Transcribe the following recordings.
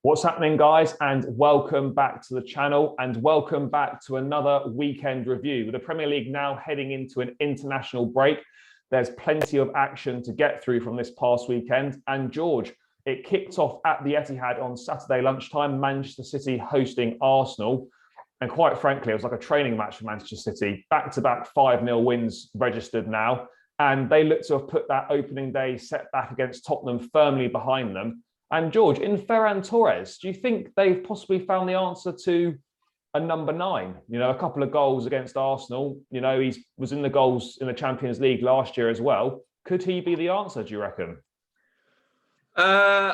What's happening, guys? And welcome back to the channel and welcome back to another weekend review. With the Premier League now heading into an international break, there's plenty of action to get through from this past weekend. And George, it kicked off at the Etihad on Saturday lunchtime, Manchester City hosting Arsenal. And quite frankly, it was like a training match for Manchester City. Back-to-back 5-0 wins registered now. And they look to have put that opening day setback against Tottenham firmly behind them. And George, in Ferran Torres, do you think they've possibly found the answer to a number 9? You know, a couple of goals against Arsenal. You know, he was in the goals in the Champions League last year as well. Could he be the answer, do you reckon? I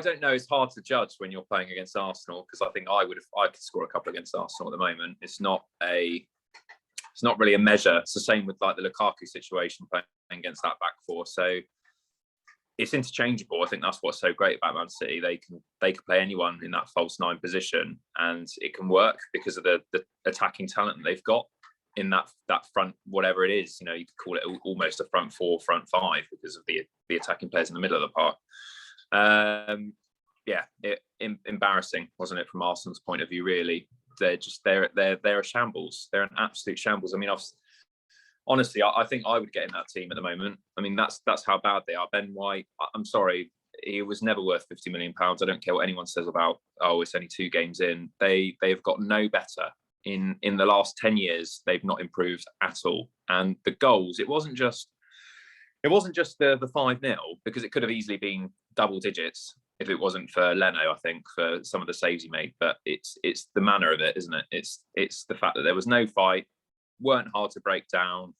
don't know. It's hard to judge when you're playing against Arsenal because I think I could score a couple against Arsenal at the moment. It's not really a measure. It's the same with like the Lukaku situation playing against that back four. So it's interchangeable. I think that's what's so great about Man City. They can play anyone in that false 9 position, and it can work because of the attacking talent that they've got in that front, whatever it is. You know, you could call it almost a front 4, front 5 because of the attacking players in the middle of the park. Embarrassing, wasn't it, from Arsenal's point of view? Really, they're a shambles. They're an absolute shambles. I mean, honestly, I think I would get in that team at the moment. I mean, that's how bad they are. Ben White, I'm sorry, he was never worth £50 million. I don't care what anyone says about, it's only 2 games in. They've got no better. In the last 10 years, they've not improved at all. And the goals, it wasn't just the 5-0, because it could have easily been double digits if it wasn't for Leno, I think, for some of the saves he made. But it's the manner of it, isn't it? It's the fact that there was no fight, weren't hard to break down,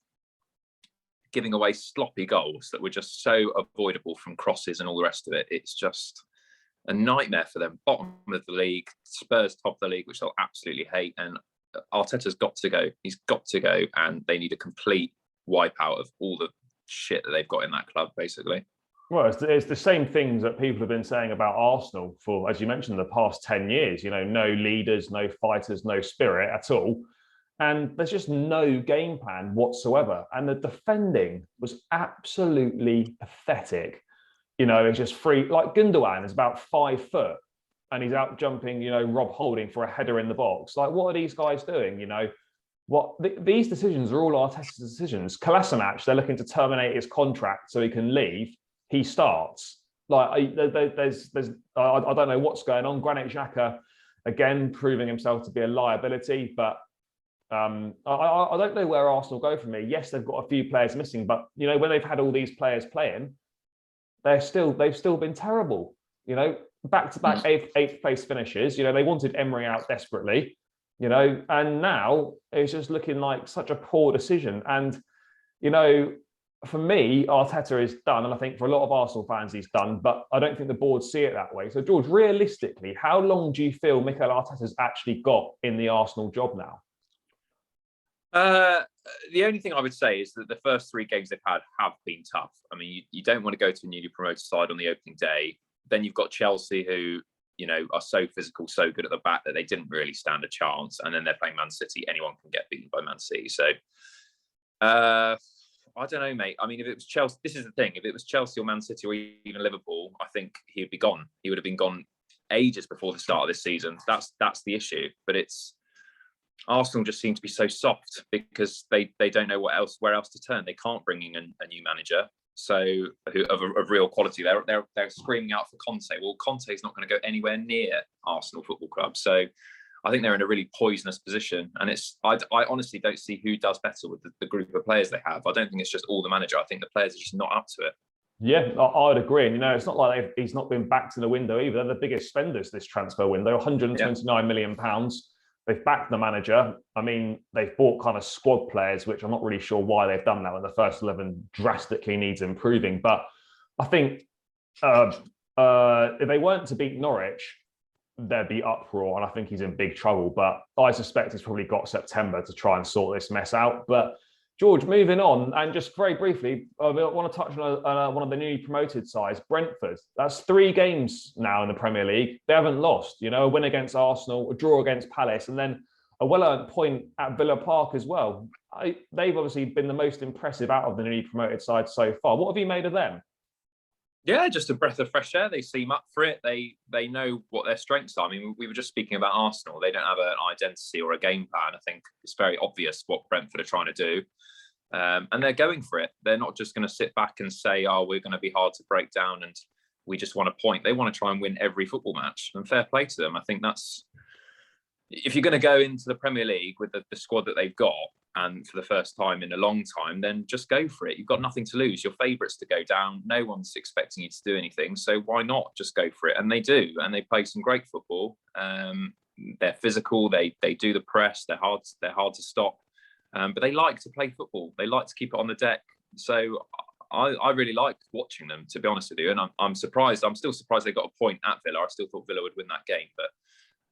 giving away sloppy goals that were just so avoidable from crosses and all the rest of it. It's just a nightmare for them. Bottom of the league, Spurs top of the league, which they'll absolutely hate. And Arteta's got to go. He's got to go, and they need a complete wipeout of all the shit that they've got in that club, basically. Well, it's the same things that people have been saying about Arsenal for, as you mentioned, the past 10 years. You know, no leaders, no fighters, no spirit at all. And there's just no game plan whatsoever. And the defending was absolutely pathetic. You know, it's just free. Like Gundogan is about 5 foot and he's out jumping, you know, Rob Holding for a header in the box. Like, what are these guys doing? You know, these decisions are all Arteta's decisions. Kolasinac, they're looking to terminate his contract so he can leave. He starts. Like, I don't know what's going on. Granit Xhaka, again, proving himself to be a liability, but I don't know where Arsenal go from here. Yes, they've got a few players missing, but you know, when they've had all these players playing, they've still been terrible. You know, back-to-back eighth place finishes. You know, they wanted Emery out desperately. You know, and now it's just looking like such a poor decision. And you know, for me, Arteta is done, and I think for a lot of Arsenal fans, he's done. But I don't think the board see it that way. So, George, realistically, how long do you feel Mikel Arteta's actually got in the Arsenal job now? The only thing I would say is that the first 3 games they've had have been tough. I mean, you don't want to go to a newly promoted side on the opening day. Then you've got Chelsea, who, you know, are so physical, so good at the back that they didn't really stand a chance. And then they're playing Man City. Anyone can get beaten by Man City. So, I don't know, mate. I mean, if it was Chelsea, this is the thing. If it was Chelsea or Man City or even Liverpool, I think he'd be gone. He would have been gone ages before the start of this season. That's the issue. But Arsenal just seem to be so soft because they don't know where else to turn. They can't bring in a new manager, of real quality. They're screaming out for Conte. Well, Conte's not going to go anywhere near Arsenal Football Club. So I think they're in a really poisonous position. And I honestly don't see who does better with the group of players they have. I don't think it's just all the manager. I think the players are just not up to it. Yeah, I would agree. And, you know, it's not like he's not been backed in the window either. They're the biggest spenders this transfer window, £129 million. They've backed the manager. I mean, they've bought kind of squad players, which I'm not really sure why they've done that when the first 11 drastically needs improving. But I think if they weren't to beat Norwich, there'd be uproar, and I think he's in big trouble. But I suspect he's probably got September to try and sort this mess out. But George, moving on, and just very briefly, I want to touch on one of the newly promoted sides, Brentford. That's 3 games now in the Premier League. They haven't lost, you know, a win against Arsenal, a draw against Palace, and then a well-earned point at Villa Park as well. They've obviously been the most impressive out of the newly promoted side so far. What have you made of them? Yeah, just a breath of fresh air. They seem up for it. They know what their strengths are. I mean, we were just speaking about Arsenal. They don't have an identity or a game plan. I think it's very obvious what Brentford are trying to do. And they're going for it. They're not just going to sit back and say, oh, we're going to be hard to break down and we just want a point. They want to try and win every football match, and fair play to them. I think that's, if you're going to go into the Premier League with the squad that they've got, and for the first time in a long time, then just go for it. You've got nothing to lose. You're favourites to go down. No one's expecting you to do anything. So why not just go for it? And they do. And they play some great football. They're physical. They do the press. They're hard to stop. But they like to play football. They like to keep it on the deck. So I really like watching them, to be honest with you. And I'm surprised. I'm still surprised they got a point at Villa. I still thought Villa would win that game. But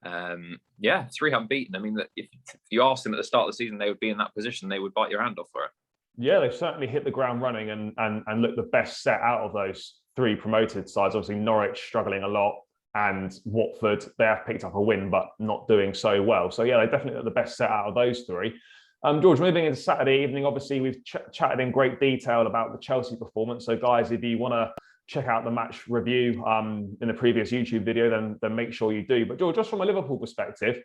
3 unbeaten. I mean, if you asked them at the start of the season, they would be in that position, they would bite your hand off for it. Yeah, they've certainly hit the ground running and looked the best set out of those 3 promoted sides. Obviously, Norwich struggling a lot, and Watford, they have picked up a win, but not doing so well. So yeah, they definitely look the best set out of those 3. George, moving into Saturday evening, obviously we've chatted in great detail about the Chelsea performance. So guys, if you want to check out the match review in the previous YouTube video, then make sure you do. But George, just from a Liverpool perspective,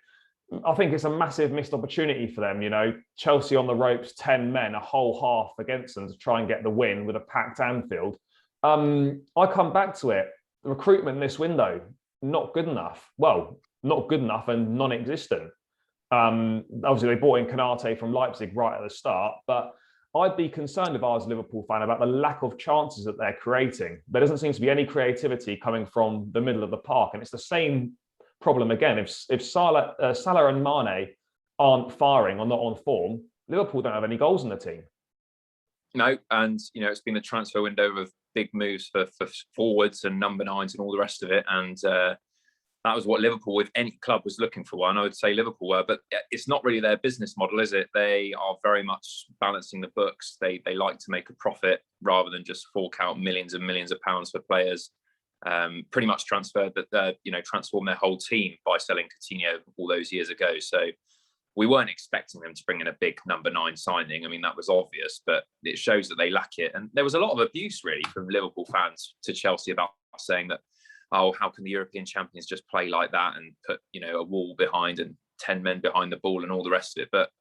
I think it's a massive missed opportunity for them. You know, Chelsea on the ropes, 10 men, a whole half against them to try and get the win with a packed Anfield. I come back to it. The recruitment this window, not good enough. Well, not good enough and non-existent. Obviously, they brought in Konate from Leipzig right at the start, but I'd be concerned if I was a Liverpool fan about the lack of chances that they're creating. There doesn't seem to be any creativity coming from the middle of the park. And it's the same problem again. If Salah and Mane aren't firing or not on form, Liverpool don't have any goals in the team. No, and it's been the transfer window of big moves for forwards and number 9s and all the rest of it. And that was what Liverpool, if any club was looking for one, I would say Liverpool were. But it's not really their business model, is it? They are very much balancing the books. They like to make a profit rather than just fork out millions and millions of pounds for players. Pretty much transformed their whole team by selling Coutinho all those years ago. So we weren't expecting them to bring in a big number 9 signing. I mean, that was obvious, but it shows that they lack it. And there was a lot of abuse really from Liverpool fans to Chelsea about saying that, oh, how can the European champions just play like that and put, a wall behind and 10 men behind the ball and all the rest of it. But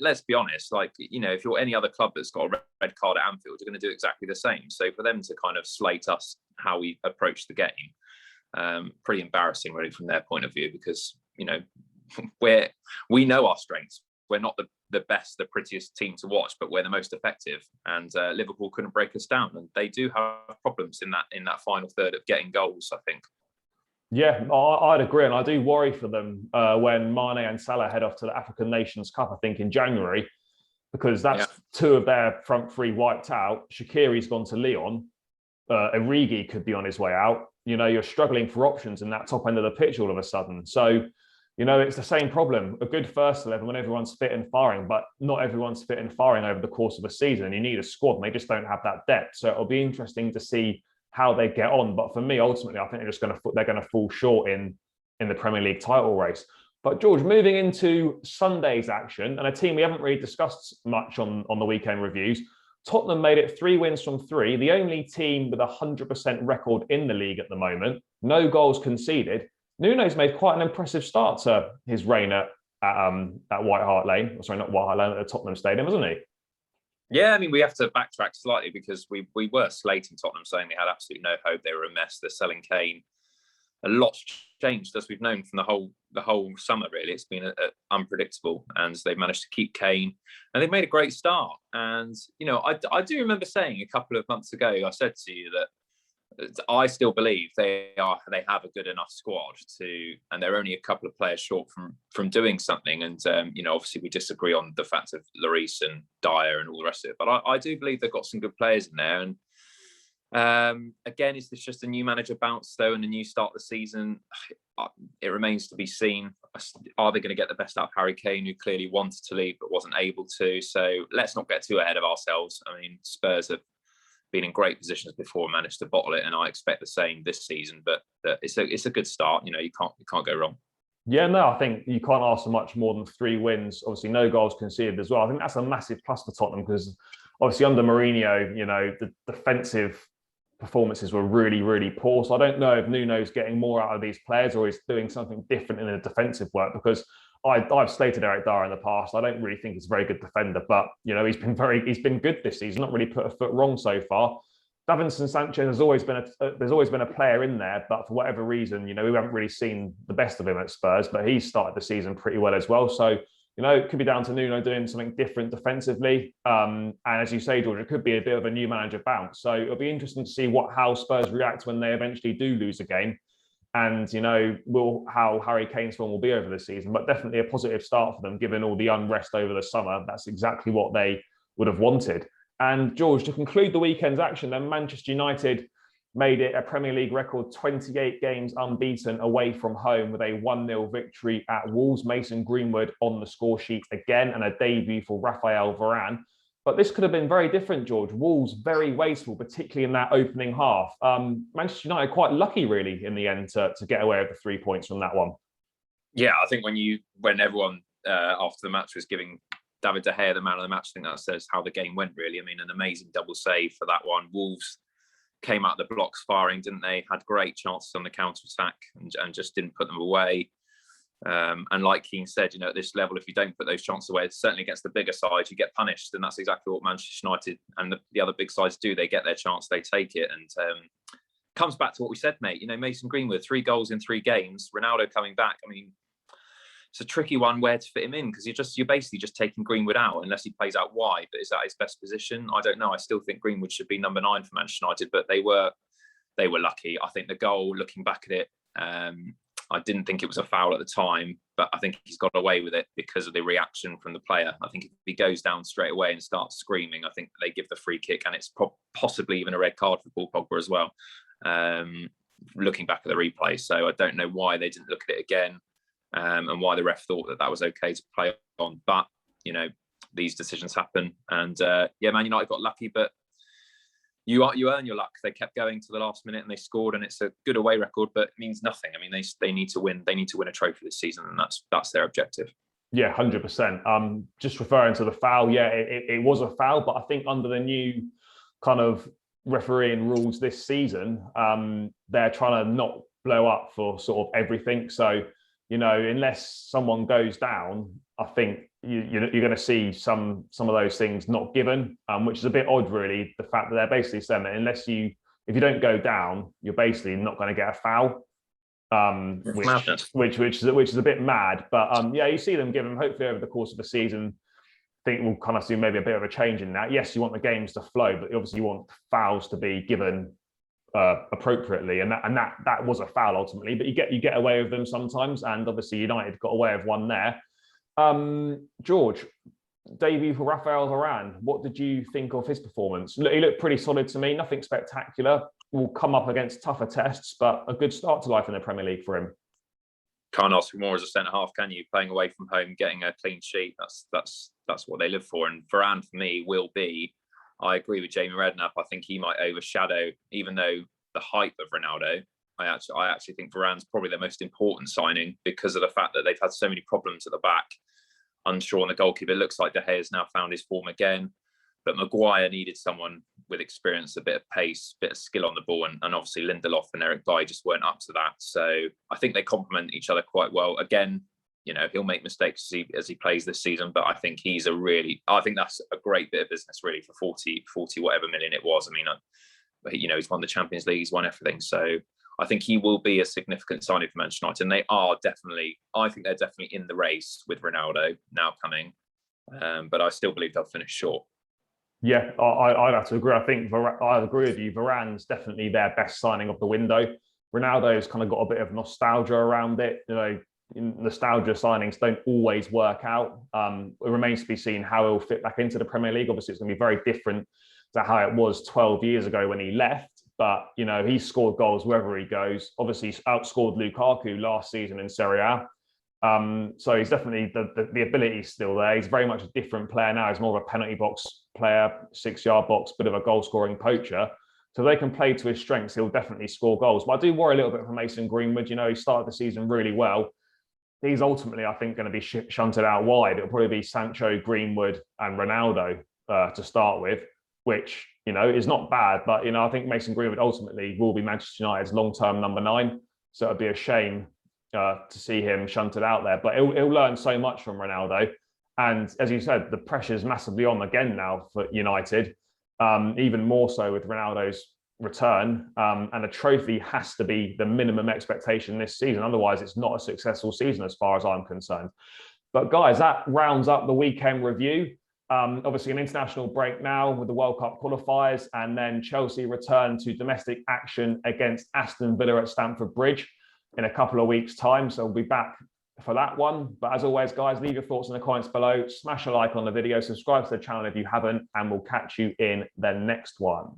let's be honest, if you're any other club that's got a red card at Anfield, you're going to do exactly the same. So for them to kind of slate us how we approach the game, pretty embarrassing really from their point of view, because, we know our strengths. We're not the best, the prettiest team to watch, but we're the most effective. And Liverpool couldn't break us down, and they do have problems in that final third of getting goals, I think. Yeah, I'd agree, and I do worry for them when Mane and Salah head off to the African Nations Cup, I think in January, because that's 2 of their front 3 wiped out. Shaqiri's gone to Lyon. Origi could be on his way out. You're struggling for options in that top end of the pitch all of a sudden. So, it's the same problem. A good first 11 when everyone's fit and firing, but not everyone's fit and firing over the course of a season. You need a squad, and they just don't have that depth. So it'll be interesting to see how they get on. But for me, ultimately, I think they're going to fall short in the Premier League title race. But George, moving into Sunday's action, and a team we haven't really discussed much on the weekend reviews, Tottenham made it 3 wins from 3, the only team with a 100% record in the league at the moment, no goals conceded. Nuno's made quite an impressive start to his reign at White Hart Lane. Sorry, not White Hart Lane, at the Tottenham Stadium, hasn't he? Yeah, I mean, we have to backtrack slightly because we were slating Tottenham, saying they had absolutely no hope. They were a mess. They're selling Kane. A lot's changed, as we've known from the whole summer, really. It's been unpredictable, and they've managed to keep Kane, and they've made a great start. And, I do remember saying a couple of months ago, I said to you that I still believe they have a good enough squad and they're only a couple of players short from doing something. And obviously we disagree on the fact of Lloris and Dyer and all the rest of it, but I do believe they've got some good players in there. And again, is this just a new manager bounce though, and a new start of the season? It remains to be seen. Are they going to get the best out of Harry Kane, who clearly wanted to leave but wasn't able to? So let's not get too ahead of ourselves. I mean, Spurs have been in great positions before and managed to bottle it, and I expect the same this season. But it's a good start. You can't go wrong. Yeah, no, I think you can't ask for much more than 3 wins. Obviously, no goals conceded as well. I think that's a massive plus for Tottenham because obviously under Mourinho, the defensive performances were really, really poor. So I don't know if Nuno's getting more out of these players or he's doing something different in the defensive work, because I've slated Eric Dyer in the past. I don't really think he's a very good defender, but he's been good this season. Not really put a foot wrong so far. Davinson Sanchez has always been there's always been a player in there, but for whatever reason, we haven't really seen the best of him at Spurs. But he's started the season pretty well as well. So it could be down to Nuno doing something different defensively. And as you say, George, it could be a bit of a new manager bounce. So it'll be interesting to see how Spurs react when they eventually do lose a game. And, how Harry Kane's form will be over the season. But definitely a positive start for them, given all the unrest over the summer. That's exactly what they would have wanted. And George, to conclude the weekend's action, then Manchester United made it a Premier League record 28 games unbeaten away from home with a 1-0 victory at Wolves. Mason Greenwood on the score sheet again, and a debut for Raphael Varane. But this could have been very different, George. Wolves very wasteful, particularly in that opening half. Manchester United quite lucky, really, in the end to get away with the 3 points from that one. Yeah, I think when everyone after the match was giving David De Gea the man of the match, I think that says how the game went, really. I mean, an amazing double save for that one. Wolves came out the blocks firing, didn't they? Had great chances on the counter-attack and just didn't put them away. And like Keane said, at this level, if you don't put those chances away, certainly against the bigger sides, you get punished. And that's exactly what Manchester United and the other big sides do. They get their chance, they take it. And comes back to what we said, mate. Mason Greenwood, 3 goals in 3 games. Ronaldo coming back. I mean, it's a tricky one where to fit him in, because you're basically just taking Greenwood out unless he plays out wide. But is that his best position? I don't know. I still think Greenwood should be number 9 for Manchester United, but they were lucky. I think the goal, looking back at it, I didn't think it was a foul at the time, but I think he's got away with it because of the reaction from the player. I think if he goes down straight away and starts screaming, I think they give the free kick, and it's possibly even a red card for Paul Pogba as well. Looking back at the replay, so I don't know why they didn't look at it again. And why the ref thought that was okay to play on. But, these decisions happen. And, Man United got lucky, but you earn your luck. They kept going to the last minute and they scored, and it's a good away record, but it means nothing. I mean, they need to win. They need to win a trophy this season, and that's their objective. Yeah, 100%. Just referring to the foul, it was a foul, but I think under the new kind of refereeing rules this season, they're trying to not blow up for sort of everything. So, unless someone goes down, I think you're going to see some of those things not given, which is a bit odd, really. The fact that they're basically saying that if you don't go down, you're basically not going to get a foul, which is a bit mad. But you see them given. Hopefully, over the course of the season, I think we'll kind of see maybe a bit of a change in that. Yes, you want the games to flow, but obviously you want fouls to be given appropriately, and that was a foul ultimately, but you get away with them sometimes, and obviously United got away with one there. George, debut for Raphael Varane, what did you think of his performance? He looked pretty solid to me, nothing spectacular. Will come up against tougher tests, but a good start to life in the Premier League for him. Can't ask for more as a centre half, can you? Playing away from home, getting a clean sheet, that's what they live for. And Varane for me will be, I agree with Jamie Redknapp. I think he might overshadow, even though the hype of Ronaldo. I actually think Varane's probably the most important signing because of the fact that they've had so many problems at the back. Unsure on the goalkeeper. It looks like De Gea has now found his form again. But Maguire needed someone with experience, a bit of pace, a bit of skill on the ball. And obviously Lindelof and Eric Dyer just weren't up to that. So I think they complement each other quite well. Again, he'll make mistakes as he plays this season, but I think I think that's a great bit of business really for 40 whatever million it was. I mean, he's won the Champions League, he's won everything. So I think he will be a significant signing for Manchester United. And I think they're definitely in the race with Ronaldo now coming. But I still believe they'll finish short. Yeah, I'd have to agree. I think I agree with you. Varane's definitely their best signing of the window. Ronaldo's kind of got a bit of nostalgia around it. Nostalgia signings don't always work out. It remains to be seen how he'll fit back into the Premier League. Obviously, it's going to be very different to how it was 12 years ago when he left. But, he's scored goals wherever he goes. Obviously, he's outscored Lukaku last season in Serie A. So he's definitely, the ability is still there. He's very much a different player now. He's more of a penalty box player, 6-yard box, bit of a goal-scoring poacher. So they can play to his strengths. He'll definitely score goals. But I do worry a little bit for Mason Greenwood. He started the season really well. He's ultimately, I think, going to be shunted out wide. It'll probably be Sancho, Greenwood and Ronaldo to start with. which, is not bad. But, I think Mason Greenwood ultimately will be Manchester United's long-term number 9. So it'd be a shame to see him shunted out there. But he'll learn so much from Ronaldo. And as you said, the pressure's massively on again now for United, even more so with Ronaldo's return. And a trophy has to be the minimum expectation this season. Otherwise, it's not a successful season as far as I'm concerned. But guys, that rounds up the weekend review. Obviously, an international break now with the World Cup qualifiers, and then Chelsea return to domestic action against Aston Villa at Stamford Bridge in a couple of weeks' time. So we'll be back for that one. But as always, guys, leave your thoughts in the comments below. Smash a like on the video, subscribe to the channel if you haven't, and we'll catch you in the next one.